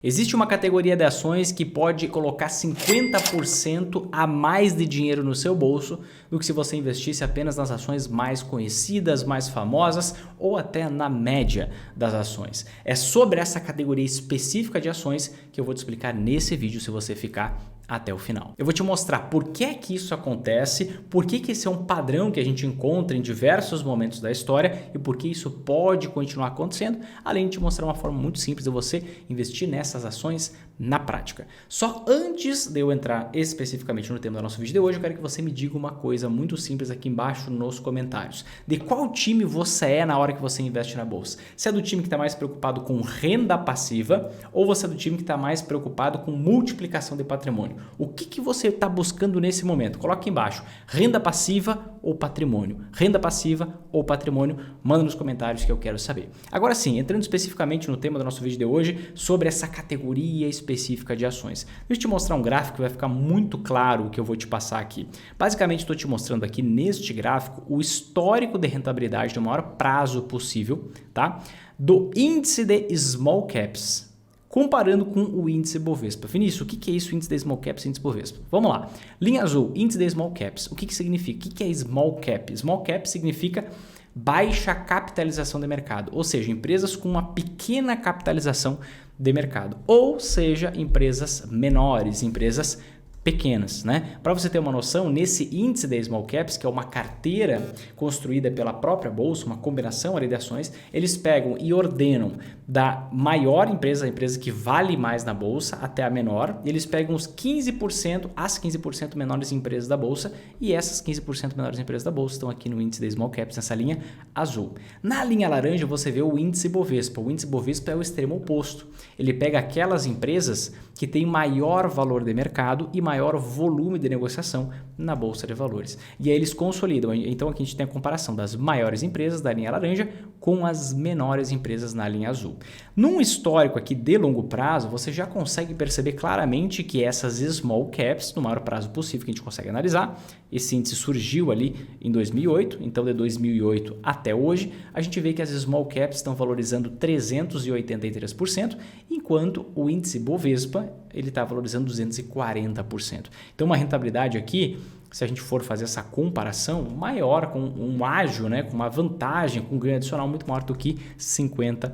Existe uma categoria de ações que pode colocar 50% a mais de dinheiro no seu bolso do que se você investisse apenas nas ações mais conhecidas, mais famosas ou até na média das ações. É sobre essa categoria específica de ações que eu vou te explicar nesse vídeo se você ficar até o final. Eu vou te mostrar por que é que isso acontece, por que que esse é um padrão que a gente encontra em diversos momentos da história e por que isso pode continuar acontecendo, além de te mostrar uma forma muito simples de você investir nessas ações na prática. Só antes de eu entrar especificamente no tema do nosso vídeo de hoje, eu quero que você me diga uma coisa muito simples aqui embaixo nos comentários. De qual time você é na hora que você investe na bolsa? Você é do time que está mais preocupado com renda passiva ou você é do time que está mais preocupado com multiplicação de patrimônio? O que você está buscando nesse momento? Coloca aqui embaixo, renda passiva ou patrimônio? Renda passiva ou patrimônio? Manda nos comentários que eu quero saber. Agora sim, entrando especificamente no tema do nosso vídeo de hoje, sobre essa categoria específica de ações. Deixa eu te mostrar um gráfico que vai ficar muito claro o que eu vou te passar aqui. Basicamente, estou te mostrando aqui neste gráfico o histórico de rentabilidade do maior prazo possível, tá? Do índice de small caps, comparando com o índice Bovespa. Vinícius, o que é isso, índice de Small Caps e índice Bovespa? Vamos lá. Linha azul, índice de Small Caps. O que significa? O que é Small Cap? Small Cap significa baixa capitalização de mercado, ou seja, empresas com uma pequena capitalização de mercado, ou seja, empresas menores, empresas pequenas, né? Para você ter uma noção, nesse índice de Small Caps, que é uma carteira construída pela própria bolsa, uma combinação ali de ações, eles pegam e ordenam da maior empresa, a empresa que vale mais na bolsa, até a menor, e eles pegam os 15%, as 15% menores empresas da bolsa, e essas 15% menores empresas da bolsa estão aqui no índice de Small Caps, nessa linha azul. Na linha laranja você vê o índice Bovespa. O índice Bovespa é o extremo oposto. Ele pega aquelas empresas que têm maior valor de mercado e maior volume de negociação na Bolsa de Valores. E aí eles consolidam. Então aqui a gente tem a comparação das maiores empresas da linha laranja com as menores empresas na linha azul. Num histórico aqui de longo prazo, você já consegue perceber claramente que essas small caps, no maior prazo possível que a gente consegue analisar, esse índice surgiu ali em 2008, então de 2008 até hoje, a gente vê que as small caps estão valorizando 383%, enquanto o índice Bovespa ele está valorizando 240%. Então uma rentabilidade aqui, se a gente for fazer essa comparação, maior, com um ágio, né, com uma vantagem, com um ganho adicional muito maior do que 50%.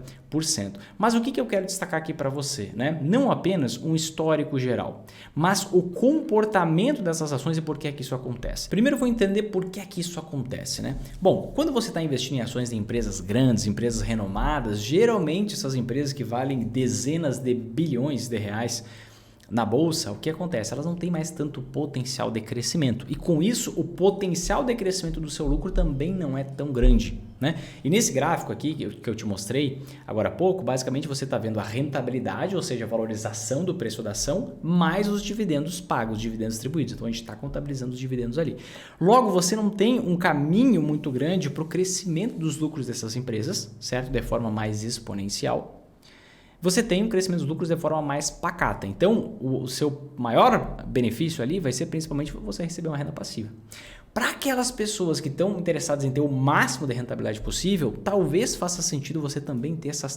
Mas o que eu quero destacar aqui para você? Né? Não apenas um histórico geral, mas o comportamento dessas ações e por que é que isso acontece. Primeiro eu vou entender por que é que isso acontece. Né? Bom, quando você está investindo em ações de empresas grandes, empresas renomadas, geralmente essas empresas que valem dezenas de bilhões de reais na bolsa, o que acontece? Elas não têm mais tanto potencial de crescimento e com isso o potencial de crescimento do seu lucro também não é tão grande, né? E nesse gráfico aqui que eu te mostrei agora há pouco, basicamente você está vendo a rentabilidade, ou seja, a valorização do preço da ação, mais os dividendos pagos, os dividendos distribuídos. Então a gente está contabilizando os dividendos ali. Logo, você não tem um caminho muito grande para o crescimento dos lucros dessas empresas, certo? De forma mais exponencial. Você tem um crescimento dos lucros de forma mais pacata. Então, o seu maior benefício ali vai ser principalmente você receber uma renda passiva. Para aquelas pessoas que estão interessadas em ter o máximo de rentabilidade possível, talvez faça sentido você também ter essas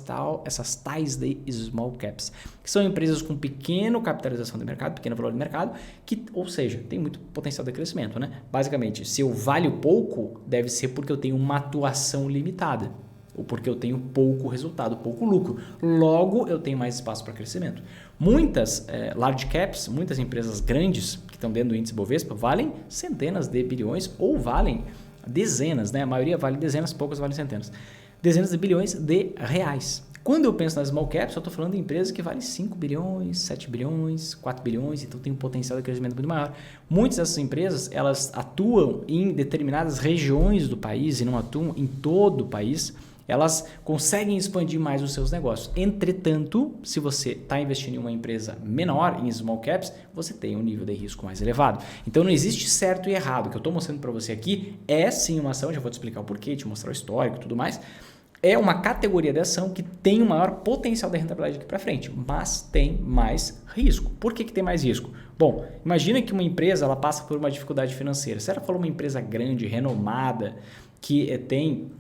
tais de small caps, que são empresas com pequena capitalização de mercado, pequeno valor de mercado, que, ou seja, tem muito potencial de crescimento, né? Basicamente, se eu valho pouco, deve ser porque eu tenho uma atuação limitada, ou porque eu tenho pouco resultado, pouco lucro. Logo, eu tenho mais espaço para crescimento. Muitas large caps, muitas empresas grandes que estão dentro do índice Bovespa valem centenas de bilhões ou valem dezenas, né? A maioria vale dezenas, poucas valem centenas. Dezenas de bilhões de reais. Quando eu penso nas small caps, eu estou falando de empresas que valem 5 bilhões, 7 bilhões, 4 bilhões, então tem um potencial de crescimento muito maior. Muitas dessas empresas, elas atuam em determinadas regiões do país e não atuam em todo o país. Elas conseguem expandir mais os seus negócios. Entretanto, se você está investindo em uma empresa menor, em small caps, você tem um nível de risco mais elevado. Então não existe certo e errado. O que eu estou mostrando para você aqui é sim uma ação, já vou te explicar o porquê, te mostrar o histórico e tudo mais. É uma categoria de ação que tem o maior potencial de rentabilidade aqui para frente, mas tem mais risco. Por que tem mais risco? Bom, imagina que uma empresa ela passa por uma dificuldade financeira. Se ela for uma empresa grande, renomada, que tem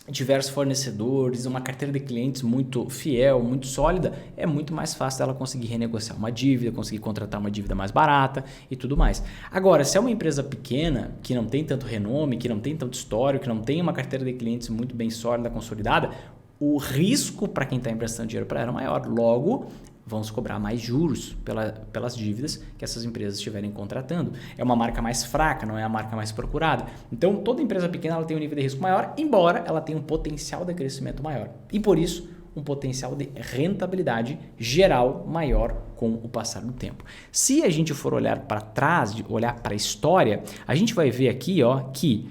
diversos fornecedores, uma carteira de clientes muito fiel, muito sólida, é muito mais fácil dela conseguir renegociar uma dívida, conseguir contratar uma dívida mais barata e tudo mais. Agora, se é uma empresa pequena, que não tem tanto renome, que não tem tanto histórico, que não tem uma carteira de clientes muito bem sólida, consolidada, o risco para quem está emprestando dinheiro para ela é maior. Logo, vão se cobrar mais juros pelas dívidas que essas empresas estiverem contratando. É uma marca mais fraca, não é a marca mais procurada. Então, toda empresa pequena ela tem um nível de risco maior, embora ela tenha um potencial de crescimento maior. E por isso, um potencial de rentabilidade geral maior com o passar do tempo. Se a gente for olhar para trás, olhar para a história, a gente vai ver aqui que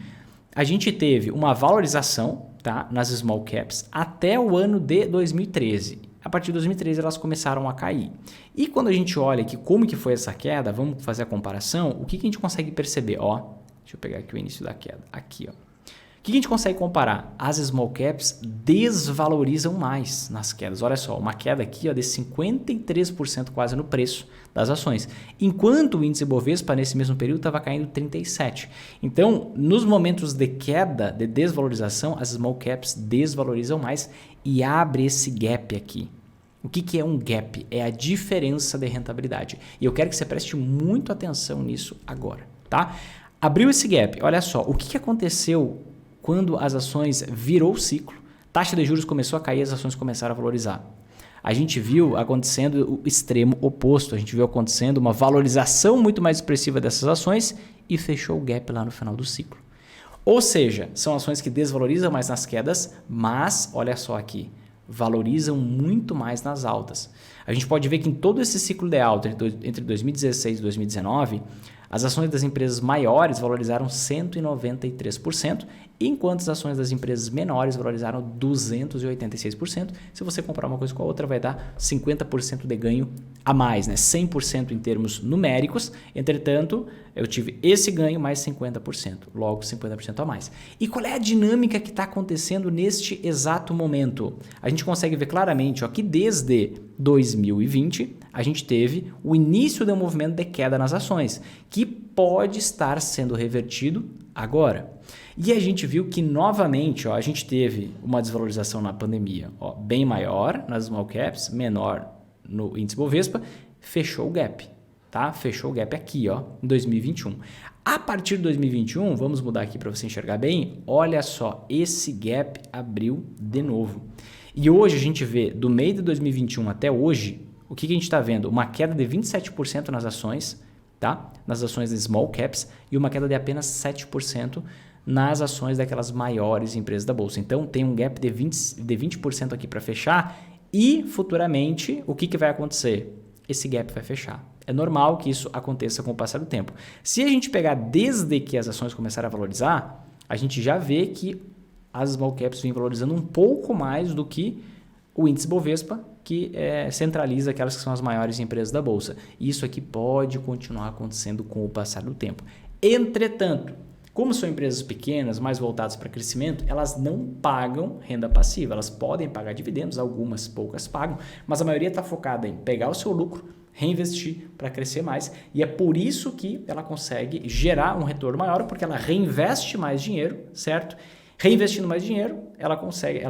a gente teve uma valorização, tá, nas small caps até o ano de 2013. A partir de 2013 elas começaram a cair. E quando a gente olha aqui como que foi essa queda, vamos fazer a comparação, o que a gente consegue perceber? Deixa eu pegar aqui o início da queda. Aqui, O que a gente consegue comparar? As small caps desvalorizam mais nas quedas. Olha só, uma queda aqui de 53% quase no preço das ações. Enquanto o índice Bovespa nesse mesmo período estava caindo 37%. Então, nos momentos de queda, de desvalorização, as small caps desvalorizam mais e abre esse gap aqui. O que é um gap? É a diferença de rentabilidade. E eu quero que você preste muito atenção nisso agora, tá? Abriu esse gap, olha só, o que aconteceu quando as ações virou o ciclo, taxa de juros começou a cair, as ações começaram a valorizar. A gente viu acontecendo o extremo oposto, a gente viu acontecendo uma valorização muito mais expressiva dessas ações e fechou o gap lá no final do ciclo. Ou seja, são ações que desvalorizam mais nas quedas, mas, olha só aqui, valorizam muito mais nas altas. A gente pode ver que em todo esse ciclo de alta, entre 2016 e 2019, as ações das empresas maiores valorizaram 193%, enquanto as ações das empresas menores valorizaram 286%. Se você comparar uma coisa com a outra, vai dar 50% de ganho a mais, né? 100% em termos numéricos. Entretanto, eu tive esse ganho mais 50%, logo 50% a mais. E qual é a dinâmica que está acontecendo neste exato momento? A gente consegue ver claramente que desde 2020, a gente teve o início de um movimento de queda nas ações, que pode estar sendo revertido agora. E a gente viu que, novamente, a gente teve uma desvalorização na pandemia bem maior nas small caps, menor no índice Bovespa, fechou o gap, tá? Fechou o gap aqui, em 2021. A partir de 2021, vamos mudar aqui para você enxergar bem, olha só, esse gap abriu de novo. E hoje a gente vê, do meio de 2021 até hoje, o que a gente está vendo? Uma queda de 27% nas ações, tá? Nas ações de small caps e uma queda de apenas 7% nas ações daquelas maiores empresas da bolsa. Então tem um gap de 20% aqui para fechar e futuramente o que vai acontecer? Esse gap vai fechar. É normal que isso aconteça com o passar do tempo. Se a gente pegar desde que as ações começaram a valorizar, a gente já vê que as small caps vêm valorizando um pouco mais do que o índice Bovespa, que centraliza aquelas que são as maiores empresas da bolsa. Isso aqui pode continuar acontecendo com o passar do tempo. Entretanto, como são empresas pequenas, mais voltadas para crescimento, elas não pagam renda passiva. Elas podem pagar dividendos, algumas poucas pagam, mas a maioria está focada em pegar o seu lucro, reinvestir para crescer mais. E é por isso que ela consegue gerar um retorno maior, porque ela reinveste mais dinheiro, certo? Reinvestindo mais dinheiro, ela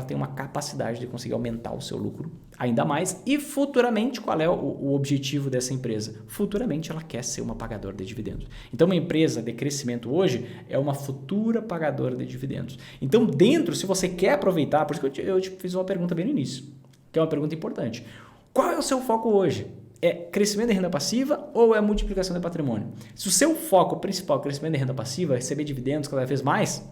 tem uma capacidade de conseguir aumentar o seu lucro ainda mais. E futuramente, qual é o objetivo dessa empresa? Futuramente, ela quer ser uma pagadora de dividendos. Então, uma empresa de crescimento hoje é uma futura pagadora de dividendos. Então, se você quer aproveitar, por isso que eu te fiz uma pergunta bem no início, que é uma pergunta importante. Qual é o seu foco hoje? É crescimento de renda passiva ou é multiplicação de patrimônio? Se o seu foco principal é crescimento de renda passiva, receber dividendos cada vez mais,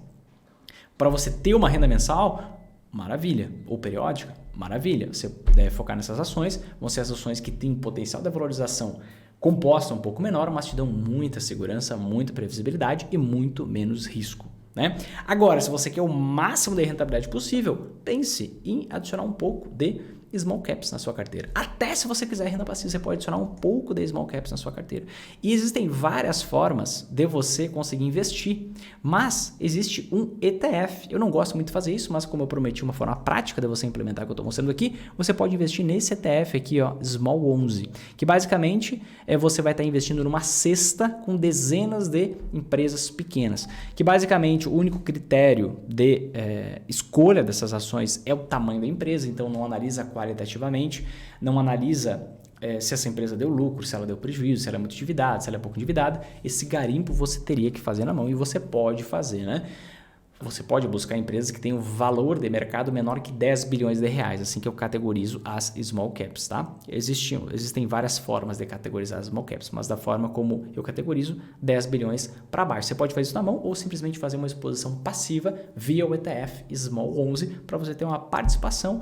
para você ter uma renda mensal, maravilha. Ou periódica, maravilha. Você deve focar nessas ações. Vão ser as ações que têm potencial de valorização composta um pouco menor, mas te dão muita segurança, muita previsibilidade e muito menos risco, né? Agora, se você quer o máximo de rentabilidade possível, pense em adicionar um pouco de small caps na sua carteira. Até se você quiser renda passiva, você pode adicionar um pouco de small caps na sua carteira. E existem várias formas de você conseguir investir, mas existe um ETF. Eu não gosto muito de fazer isso, mas como eu prometi uma forma prática de você implementar o que eu estou mostrando aqui, você pode investir nesse ETF aqui, ó, Small 11, que basicamente você vai estar investindo numa cesta com dezenas de empresas pequenas, que basicamente o único critério de escolha dessas ações é o tamanho da empresa, então não analisa qualitativamente, não analisa se essa empresa deu lucro, se ela deu prejuízo, se ela é muito endividada, se ela é pouco endividada. Esse garimpo você teria que fazer na mão e você pode fazer, né? Você pode buscar empresas que tenham valor de mercado menor que 10 bilhões de reais, assim que eu categorizo as small caps, tá? Existem várias formas de categorizar as small caps, mas da forma como eu categorizo, 10 bilhões para baixo. Você pode fazer isso na mão ou simplesmente fazer uma exposição passiva via o ETF Small 11 para você ter uma participação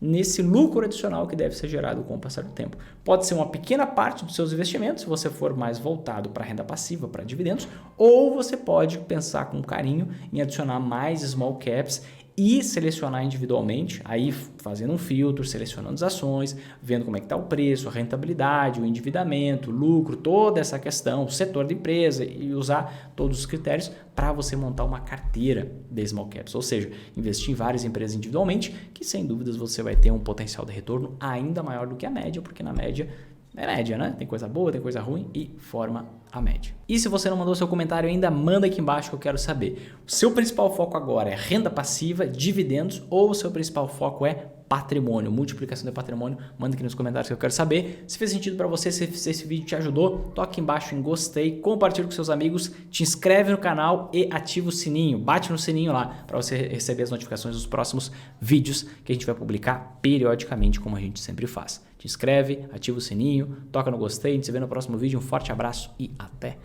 nesse lucro adicional que deve ser gerado com o passar do tempo. Pode ser uma pequena parte dos seus investimentos, se você for mais voltado para renda passiva, para dividendos, ou você pode pensar com carinho em adicionar mais small caps e selecionar individualmente, aí fazendo um filtro, selecionando as ações, vendo como é que está o preço, a rentabilidade, o endividamento, o lucro, toda essa questão, o setor da empresa e usar todos os critérios para você montar uma carteira de small caps, ou seja, investir em várias empresas individualmente, que sem dúvidas você vai ter um potencial de retorno ainda maior do que a média, porque na média é média, né? Tem coisa boa, tem coisa ruim e forma a média. E se você não mandou seu comentário ainda, manda aqui embaixo que eu quero saber. O seu principal foco agora é renda passiva, dividendos ou o seu principal foco é patrimônio, multiplicação de patrimônio? Manda aqui nos comentários que eu quero saber. Se fez sentido para você, se esse vídeo te ajudou, toque embaixo em gostei, compartilhe com seus amigos, te inscreve no canal e ativa o sininho. Bate no sininho lá para você receber as notificações dos próximos vídeos que a gente vai publicar periodicamente, como a gente sempre faz. Te inscreve, ativa o sininho, toca no gostei, a gente se vê no próximo vídeo. Um forte abraço e até